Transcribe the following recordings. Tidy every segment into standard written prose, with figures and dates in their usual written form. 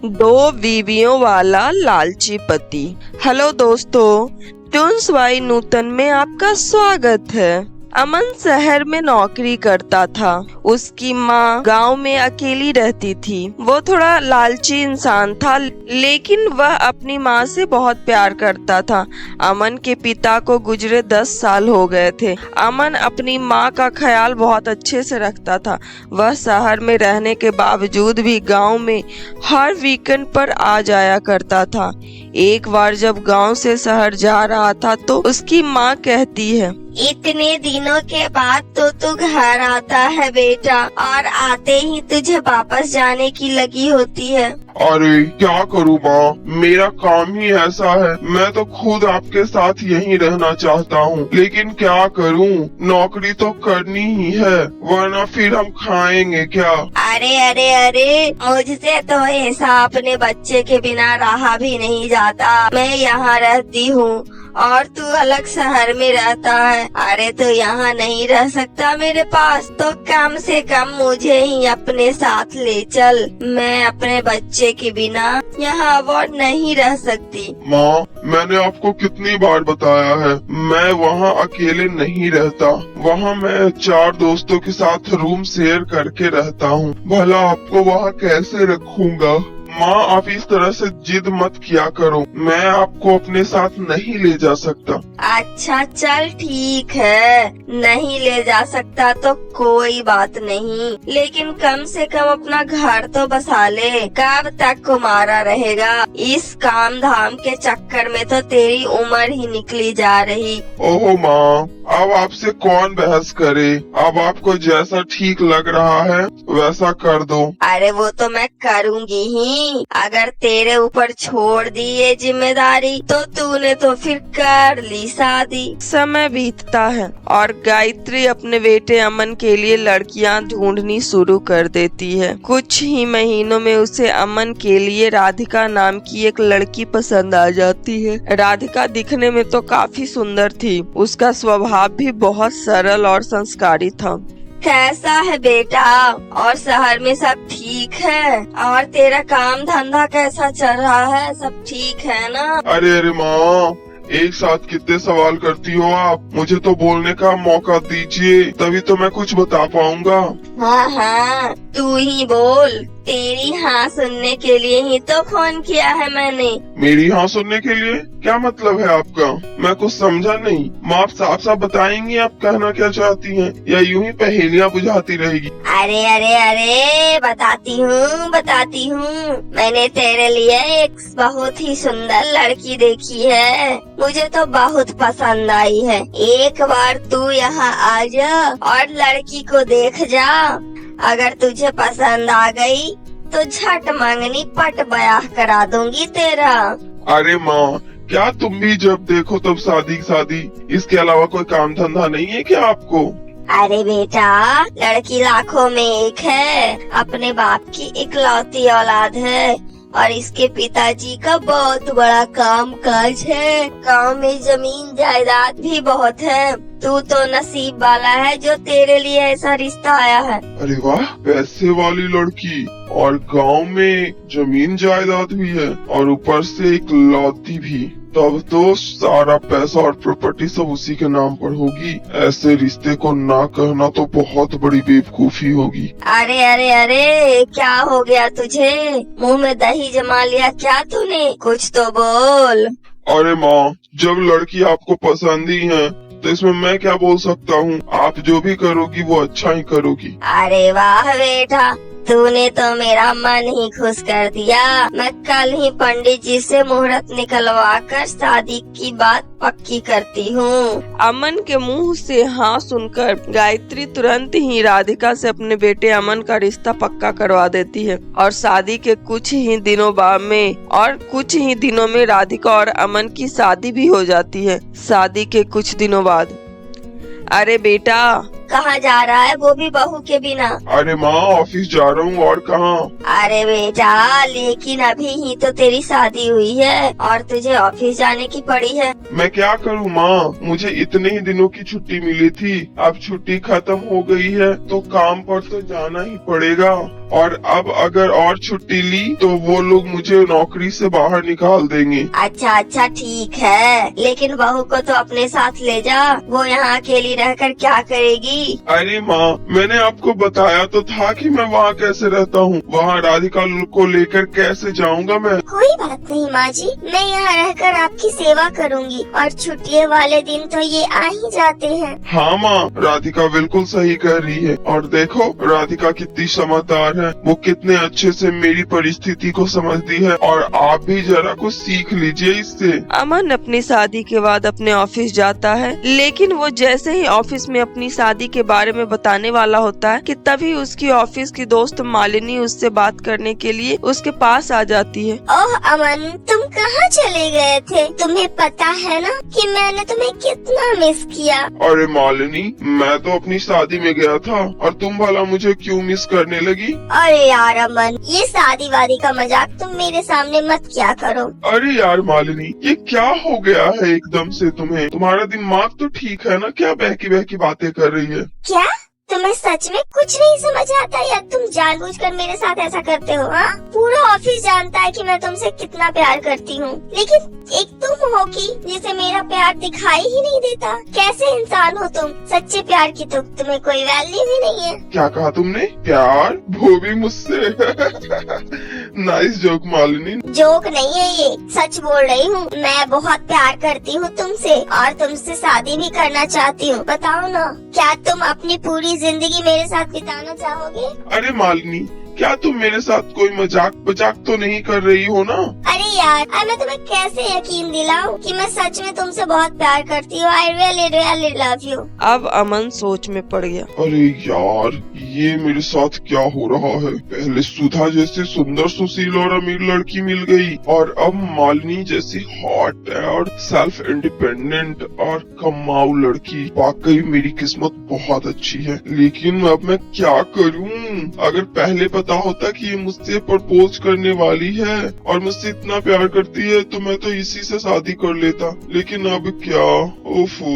दो बीवियों वाला लालची पति। हेलो दोस्तों, ट्यून्स बाई नूतन में आपका स्वागत है। अमन शहर में नौकरी करता था। उसकी माँ गांव में अकेली रहती थी। वो थोड़ा लालची इंसान था, लेकिन वह अपनी माँ से बहुत प्यार करता था। अमन के पिता को गुजरे 10 साल हो गए थे। अमन अपनी माँ का ख्याल बहुत अच्छे से रखता था। वह शहर में रहने के बावजूद भी गांव में हर वीकेंड पर आ जाया करता था। एक बार जब गांव से शहर जा रहा था तो उसकी माँ कहती है, इतने दिनों के बाद तो तू घर आता है बेटा, और आते ही तुझे वापस जाने की लगी होती है। अरे क्या करूँ माँ, मेरा काम ही ऐसा है। मैं तो खुद आपके साथ यहीं रहना चाहता हूँ, लेकिन क्या करूँ, नौकरी तो करनी ही है, वरना फिर हम खाएंगे क्या। अरे अरे अरे, मुझसे तो ऐसा अपने बच्चे के बिना रहा भी नहीं जाता। मैं यहाँ रहती हूँ और तू अलग शहर में रहता है। अरे तू यहाँ नहीं रह सकता मेरे पास, तो कम से कम मुझे ही अपने साथ ले चल। मैं अपने बच्चे के बिना यहाँ अवॉर्ड नहीं रह सकती। माँ, मैंने आपको कितनी बार बताया है, मैं वहाँ अकेले नहीं रहता। वहाँ मैं 4 दोस्तों के साथ रूम शेयर करके रहता हूँ। भला आपको वहाँ कैसे रखूँगा। माँ, आप इस तरह से जिद मत किया करो, मैं आपको अपने साथ नहीं ले जा सकता। अच्छा चल ठीक है, नहीं ले जा सकता तो कोई बात नहीं, लेकिन कम से कम अपना घर तो बसा ले। कब तक कुमारा रहेगा। इस काम धाम के चक्कर में तो तेरी उम्र ही निकली जा रही। ओहो माँ, अब आपसे कौन बहस करे। अब आपको जैसा ठीक लग रहा है वैसा कर दो। अरे वो तो मैं करूँगी ही। अगर तेरे ऊपर छोड़ दी ये जिम्मेदारी तो तूने तो फिर कर ली शादी। समय बीतता है और गायत्री अपने बेटे अमन के लिए लड़कियां ढूंढनी शुरू कर देती है। कुछ ही महीनों में उसे अमन के लिए राधिका नाम की एक लड़की पसंद आ जाती है। राधिका दिखने में तो काफी सुंदर थी, उसका स्वभाव भी बहुत सरल और संस्कारी था। कैसा है बेटा, और शहर में सब ठीक है? और तेरा काम धंधा कैसा चल रहा है, सब ठीक है ना? अरे अरे माँ, एक साथ कितने सवाल करती हो आप। मुझे तो बोलने का मौका दीजिए, तभी तो मैं कुछ बता पाऊंगा। हाँ हाँ, तू ही बोल। तेरी हाँ सुनने के लिए ही तो फोन किया है मैंने। मेरी हाँ सुनने के लिए? क्या मतलब है आपका? मैं कुछ समझा नहीं। माँ, आप साफ साफ बताएंगी आप कहना क्या चाहती हैं, या यूं ही पहेलियाँ बुझाती रहेगी? अरे अरे अरे, बताती हूँ। मैंने तेरे लिए एक बहुत ही सुंदर लड़की देखी है, मुझे तो बहुत पसंद आई है। एक बार तू यहाँ आ जा और लड़की को देख जा। अगर तुझे पसंद आ गई तो झट मंगनी पट ब्याह करा दूंगी तेरा। अरे माँ, क्या तुम भी जब देखो तब शादी, इसके अलावा कोई काम धंधा नहीं है क्या आपको? अरे बेटा, लड़की लाखों में एक है, अपने बाप की इकलौती औलाद है और इसके पिताजी का बहुत बड़ा काम काज है। गांव में जमीन जायदाद भी बहुत है। तू तो नसीब वाला है जो तेरे लिए ऐसा रिश्ता आया है। अरे वाह, पैसे वाली लड़की, और गांव में जमीन जायदाद भी है, और ऊपर से एक लौती भी। तब तो सारा पैसा और प्रॉपर्टी सब उसी के नाम पर होगी। ऐसे रिश्ते को ना कहना तो बहुत बड़ी बेवकूफी होगी। अरे अरे अरे, क्या हो गया तुझे? मुंह में दही जमा लिया क्या तूने? कुछ तो बोल। अरे माँ, जब लड़की आपको पसंद ही है तो इसमें मैं क्या बोल सकता हूँ। आप जो भी करोगी वो अच्छा ही करोगी। अरे वाह बेटा, तूने तो मेरा मन ही खुश कर दिया। मैं कल ही पंडित जी से मुहूर्त निकलवा कर शादी की बात पक्की करती हूँ। अमन के मुंह से हाँ सुनकर गायत्री तुरंत ही राधिका से अपने बेटे अमन का रिश्ता पक्का करवा देती है और शादी के कुछ ही दिनों में राधिका और अमन की शादी भी हो जाती है। शादी के कुछ दिनों बाद, अरे बेटा, कहाँ जा रहा है, वो भी बहू के बिना? अरे माँ ऑफिस जा रहा हूँ, और कहाँ। अरे बेटा, लेकिन अभी ही तो तेरी शादी हुई है और तुझे ऑफिस जाने की पड़ी है। मैं क्या करूँ माँ, मुझे इतने ही दिनों की छुट्टी मिली थी, अब छुट्टी खत्म हो गई है तो काम पर तो जाना ही पड़ेगा। और अब अगर और छुट्टी ली तो वो लोग मुझे नौकरी से बाहर निकाल देंगे। अच्छा ठीक है, लेकिन बहू को तो अपने साथ ले जा, वो यहाँ अकेली रहकर क्या करेगी? अरे माँ, मैंने आपको बताया तो था कि मैं वहाँ कैसे रहता हूँ, वहाँ राधिका को लेकर कैसे जाऊँगा मैं। कोई बात नहीं माँ जी, मैं यहाँ रहकर आपकी सेवा करूँगी और छुट्टियों वाले दिन तो ये आ ही जाते हैं। हाँ माँ, राधिका बिल्कुल सही कह रही है। और देखो राधिका कितनी समझदार है, वो कितने अच्छे से मेरी परिस्थिति को समझती है, और आप भी जरा कुछ सीख लीजिए इससे। अमन अपनी शादी के बाद अपने ऑफिस जाता है, लेकिन वो जैसे ही ऑफिस में अपनी शादी के बारे में बताने वाला होता है कि तभी उसकी ऑफिस की दोस्त मालिनी उससे बात करने के लिए उसके पास आ जाती है। ओह अमन, तुम कहाँ चले गए थे? तुम्हें पता है ना कि मैंने तुम्हें कितना मिस किया। अरे मालिनी, मैं तो अपनी शादी में गया था और तुम भला मुझे क्यों मिस करने लगी? अरे यार अमन, ये शादी वादी का मजाक तुम मेरे सामने मत किया करो। अरे यार मालिनी, ये क्या हो गया है एकदम से तुम्हें? तुम्हारा दिमाग तो ठीक है ना? क्या बहकी बहकी बातें कर रही है? क्या तुम्हें सच में कुछ नहीं समझ आता या तुम जानबूझकर मेरे साथ ऐसा करते हो? हाँ, पूरा ऑफिस जानता है कि मैं तुमसे कितना प्यार करती हूँ, लेकिन एक तुम हो कि जिसे मेरा प्यार दिखाई ही नहीं देता। कैसे इंसान हो तुम? सच्चे प्यार की तो तुम्हें कोई वैल्यू ही नहीं है। क्या कहा तुमने? प्यार? वो भी मुझसे? Nice joke Malini. जोक नहीं है ये, सच बोल रही हूँ। मैं बहुत प्यार करती हूँ तुमसे और तुमसे शादी भी करना चाहती हूँ। बताओ ना, क्या तुम अपनी पूरी जिंदगी मेरे साथ बिताना चाहोगे? अरे मालिनी, क्या तुम मेरे साथ कोई मजाक तो नहीं कर रही हो ना? अरे यार, अब मैं तुम्हें कैसे यकीन दिलाऊं कि मैं सच में तुमसे बहुत प्यार करती हूँ। I really love you. अब अमन सोच में पड़ गया। अरे यार, ये मेरे साथ क्या हो रहा है? पहले सुधा जैसी सुंदर सुशील और अमीर लड़की मिल गई, और अब मालिनी जैसी हॉट और सेल्फ इंडिपेंडेंट और कमाऊ लड़की। वाकई मेरी किस्मत बहुत अच्छी है, लेकिन अब मैं क्या करूं? अगर पहले पता होता कि ये मुझसे प्रपोज करने वाली है और मुझसे इतना प्यार करती है तो मैं तो इसी से शादी कर लेता, लेकिन अब क्या? ओफो।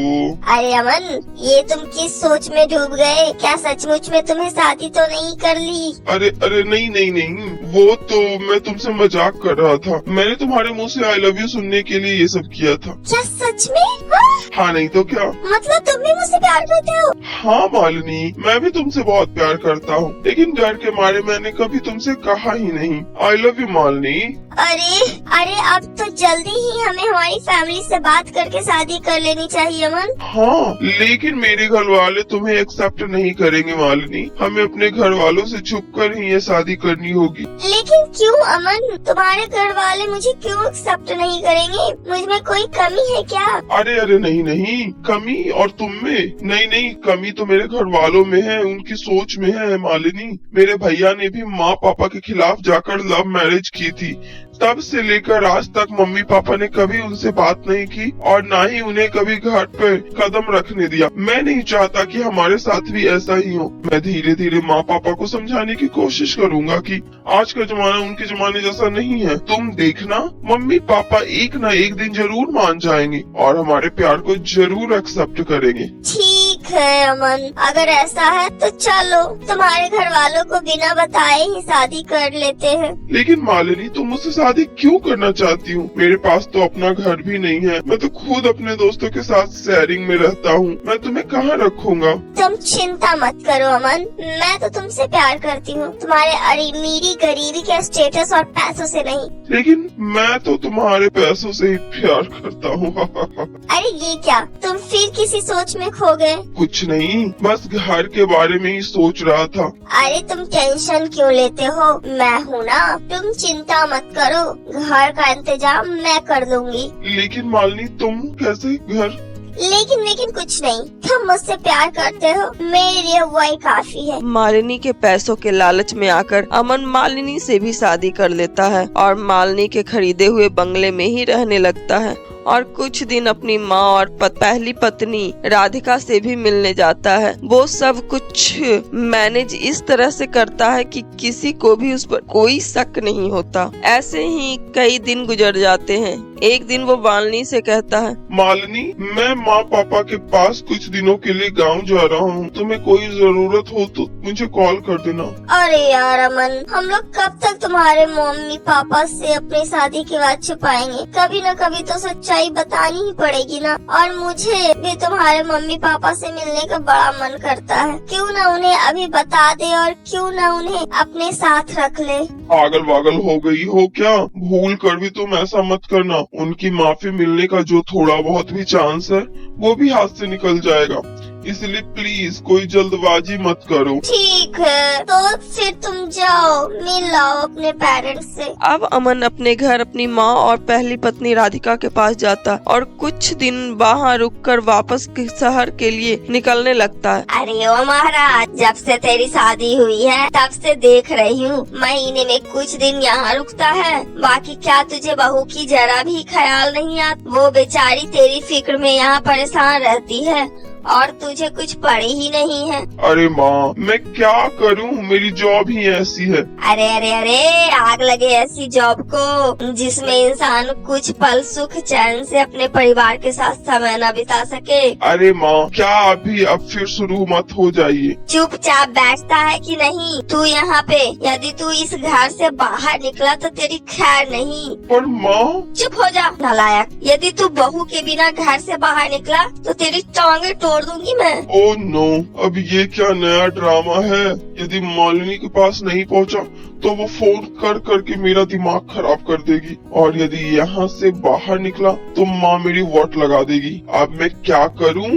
अरे अमन, ये तुम किस सोच में डूब गए? क्या सचमुच में तुम्हें शादी तो नहीं कर ली? अरे नहीं, वो तो मैं तुमसे मजाक कर रहा था। मैंने तुम्हारे मुंह से आई लव यू सुनने के लिए ये सब किया था। क्या सच में? हाँ नहीं तो क्या? मतलब तुम भी मुझसे प्यार करते हो? हाँ मालिनी, मैं भी तुमसे बहुत प्यार करता हूँ, लेकिन डर के मारे मैंने कभी तुमसे कहा ही नहीं। I love you Malini. अरे अब तो जल्दी ही हमें हमारी फैमिली से बात करके शादी कर लेनी चाहिए अमन। हाँ, लेकिन मेरे घर वाले तुम्हें एक्सेप्ट नहीं करेंगे मालिनी। हमें अपने घर वालों से छुप कर ही ये शादी करनी होगी। लेकिन क्यों अमन? तुम्हारे घर वाले मुझे क्यों एक्सेप्ट नहीं करेंगे? मुझ में कोई कमी है क्या? अरे नहीं, कमी और तुम में नहीं, कमी तो मेरे घर वालों में है, उनकी सोच में है मालिनी। मेरे भैया ने भी माँ पापा के खिलाफ जाकर लव मैरिज की थी, तब से लेकर आज तक मम्मी पापा ने कभी उनसे बात नहीं की और ना ही उन्हें कभी घर पे कदम रखने दिया। मैं नहीं चाहता कि हमारे साथ भी ऐसा ही हो। मैं धीरे धीरे माँ पापा को समझाने की कोशिश करूंगा कि आज का जमाना उनके जमाने जैसा नहीं है। तुम देखना, मम्मी पापा एक ना एक दिन जरूर मान जाएंगे और हमारे प्यार को जरूर एक्सेप्ट करेंगे। ठीक है अमन, अगर ऐसा है तो चलो तुम्हारे घर वालों को बिना बताए ही शादी कर लेते हैं। लेकिन मालिनी, तुम मुझसे शादी क्यों करना चाहती हूँ? मेरे पास तो अपना घर भी नहीं है, मैं तो खुद अपने दोस्तों के साथ शेयरिंग में रहता हूँ। मैं तुम्हें कहाँ रखूंगा? तुम चिंता मत करो अमन, मैं तो तुमसे प्यार करती हूँ, तुम्हारे अमीरी गरीबी के स्टेटस और पैसों से नहीं। लेकिन मैं तो तुम्हारे पैसों से ही प्यार करता हूँ। अरे ये क्या, तुम फिर किसी सोच में खो गए? कुछ नहीं, बस घर के बारे में ही सोच रहा था। अरे तुम टेंशन क्यों लेते हो? मैं हूँ ना, तुम चिंता मत करो, घर का इंतजाम मैं कर दूंगी। लेकिन मालिनी, तुम कैसे घर? लेकिन कुछ नहीं, तुम मुझसे प्यार करते हो, मेरे लिए वही काफी है। मालिनी के पैसों के लालच में आकर अमन मालिनी से भी शादी कर लेता है और मालिनी के खरीदे हुए बंगले में ही रहने लगता है और कुछ दिन अपनी माँ और पहली पत्नी राधिका से भी मिलने जाता है। वो सब कुछ मैनेज इस तरह से करता है कि किसी को भी उस पर कोई शक नहीं होता। ऐसे ही कई दिन गुजर जाते हैं। एक दिन वो मालिनी से कहता है, मालिनी, मैं माँ पापा के पास कुछ दिनों के लिए गांव जा रहा हूँ। तुम्हें कोई जरूरत हो तो मुझे कॉल कर देना। अरे यार अमन, हम लोग कब तक तुम्हारे मम्मी पापा से अपनी शादी की बात छुपाएंगे? कभी न कभी तो सच्चाई बतानी ही पड़ेगी ना। और मुझे भी तुम्हारे मम्मी पापा से मिलने का बड़ा मन करता है। क्यों न उन्हें अभी बता दे और क्यों न उन्हें अपने साथ रख ले। पागल वागल हो गई हो क्या? भूल कर भी तुम ऐसा मत करना। उनकी माफी मिलने का जो थोड़ा बहुत भी चांस है वो भी हाथ से निकल जाएगा। इसलिए प्लीज कोई जल्दबाजी मत करो। ठीक है, तो फिर तुम जाओ, मिल आओ अपने पेरेंट्स से। अब अमन अपने घर अपनी माँ और पहली पत्नी राधिका के पास जाता और कुछ दिन वहाँ रुककर वापस शहर के लिए निकलने लगता है। अरे ओ महाराज, जब से तेरी शादी हुई है तब से देख रही हूँ महीने में कुछ दिन यहाँ रुकता है। बाकी क्या तुझे बहू की जरा भी ख्याल नहीं आता? वो बेचारी तेरी फिक्र में यहाँ परेशान रहती है और तुझे कुछ पड़ी ही नहीं है। अरे माँ, मैं क्या करूँ? मेरी जॉब ही ऐसी है। अरे अरे अरे, आग लगे ऐसी जॉब को जिसमें इंसान कुछ पल सुख चैन से अपने परिवार के साथ समय न बिता सके। अरे माँ, क्या अभी अब फिर शुरू मत हो जाइए। चुपचाप बैठता है कि नहीं तू यहाँ पे? यदि तू इस घर से बाहर निकला तो तेरी खैर नहीं। पर माँ। चुप हो जा नालायक। यदि तू बहू के बिना घर से बाहर निकला तो तेरी टांगे तोड़ दूंगी मैं। ओह नो, अब ये क्या नया ड्रामा है? यदि मालिनी के पास नहीं पहुंचा तो वो फोन कर करके मेरा दिमाग खराब कर देगी, और यदि यहाँ से बाहर निकला तो माँ मेरी वोट लगा देगी। अब मैं क्या करूँ?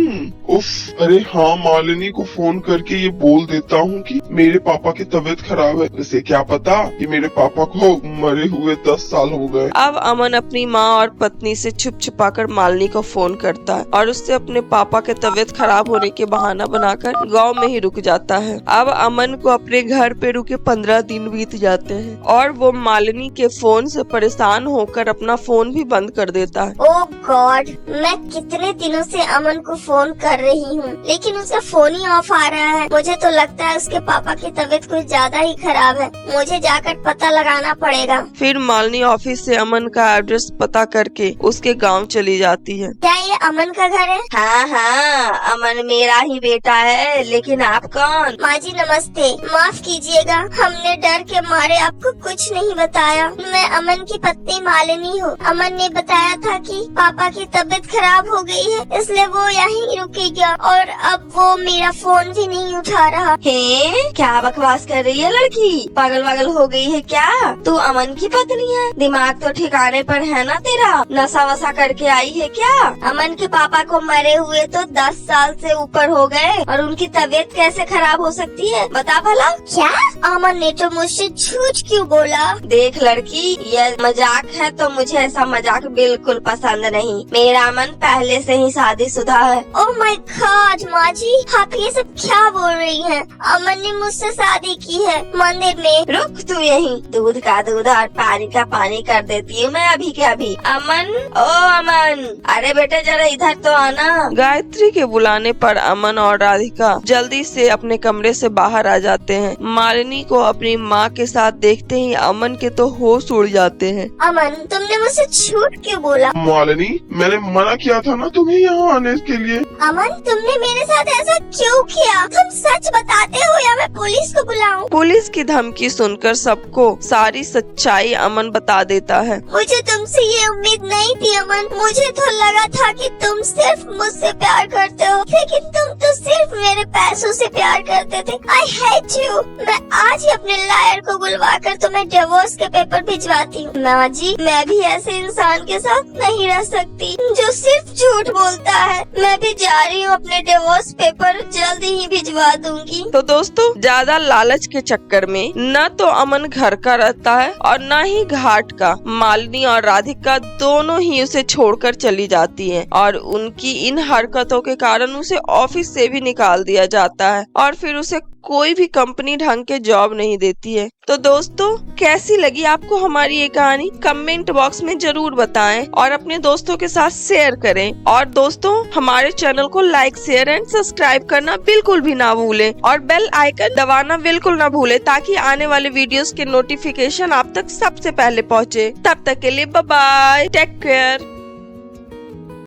उफ, अरे हाँ, मालिनी को फोन करके ये बोल देता हूँ कि मेरे पापा की तबीयत खराब है। उसे क्या पता कि मेरे पापा को मरे हुए 10 साल हो गए। अब अमन अपनी माँ और पत्नी से छुप छुपाकर मालिनी को फोन करता है और उससे अपने पापा के तबीयत खराब होने के बहाना बनाकर गांव में ही रुक जाता है। अब अमन को अपने घर पे रुके 15 दिन बीत जाते हैं और वो मालिनी के फोन से परेशान होकर अपना फोन भी बंद कर देता है। ओह गॉड, मैं कितने दिनों से अमन को फोन कर रही हूँ लेकिन उसका फोन ही ऑफ आ रहा है। मुझे तो लगता है उसके पापा की तबीयत कुछ ज्यादा ही खराब है। मुझे जाकर पता लगाना पड़ेगा। फिर मालिनी ऑफिस से अमन का एड्रेस पता करके उसके गाँव चली जाती है। क्या ये अमन का घर है? हाँ हाँ, अमन मेरा ही बेटा है। लेकिन आप कौन? माँ जी नमस्ते, माफ कीजिएगा, हमने डर के मारे आपको कुछ नहीं बताया। मैं अमन की पत्नी मालिनी हूँ। अमन ने बताया था कि पापा की तबीयत खराब हो गई है, इसलिए वो यहीं रुकेगा और अब वो मेरा फोन भी नहीं उठा रहा। हे, क्या बकवास कर रही है लड़की? पागल वागल हो गई है क्या? तू अमन की पत्नी है? दिमाग तो ठिकाने पर है ना तेरा? नशा वशा करके आई है क्या? अमन के पापा को मरे हुए तो 10 साल से ऊपर हो गए और उनकी तबीयत कैसे खराब हो सकती है? बता भला। क्या? अमन ने तो मुझसे झूठ क्यों बोला? देख लड़की, ये मजाक है तो मुझे ऐसा मजाक बिल्कुल पसंद नहीं। मेरा अमन पहले से ही शादीशुदा है। ओह माय गॉड माँ जी, आप ये सब क्या बोल रही हैं? अमन ने मुझसे शादी की है मंदिर में। रुक तू यहीं, दूध का दूध और पानी का पानी कर देती हूँ मैं अभी के अभी। अमन, ओ अमन, अरे बेटे जरा इधर तो आना। गायत्री के बुलाने पर अमन और राधिका जल्दी से अपने कमरे से बाहर आ जाते हैं। मालिनी को अपनी माँ के साथ देखते ही अमन के तो होश उड़ जाते हैं। अमन, तुमने मुझसे झूठ क्यों बोला? मालिनी, मैंने मना किया था ना तुम्हें यहाँ आने के लिए। अमन, तुमने मेरे साथ ऐसा क्यों किया? तुम सच बताते हो या मैं पुलिस को बुलाऊं? पुलिस की धमकी सुनकर सबको सारी सच्चाई अमन बता देता है। मुझे तुमसे ये उम्मीद नहीं थी अमन। मुझे तो लगा था कि तुम सिर्फ मुझसे प्यार करते हो, लेकिन तुम तो सिर्फ मेरे पैसों से प्यार करते थे। I hate you. मैं आज ही अपने लायर को बुलवा कर तुम्हें डिवोर्स के पेपर भिजवाती हूँ। माँ जी, मैं भी ऐसे इंसान के साथ नहीं रह सकती जो सिर्फ झूठ बोलता है। मैं भी जा रही हूँ, अपने डिवोर्स पेपर जल्दी ही भिजवा दूंगी। तो दोस्तों, ज्यादा लालच के चक्कर में न तो अमन घर का रहता है और न ही घाट का। मालिनी और राधिका दोनों ही उसे छोड़कर चली जाती हैं और उनकी इन हरकतों के कारण उसे ऑफिस से भी निकाल दिया जाता है और फिर उसे कोई भी कंपनी ढंग के जॉब नहीं देती है। तो दोस्तों, कैसी लगी आपको हमारी ये कहानी? कमेंट बॉक्स में जरूर बताएं और अपने दोस्तों के साथ शेयर करें। और दोस्तों, हमारे चैनल को लाइक, शेयर एंड सब्सक्राइब करना बिल्कुल भी ना भूलें और बेल आइकन दबाना बिल्कुल ना भूलें ताकि आने वाले वीडियोस के नोटिफिकेशन आप तक सबसे पहले पहुंचे। तब तक के लिए बाय बाय, टेक केयर।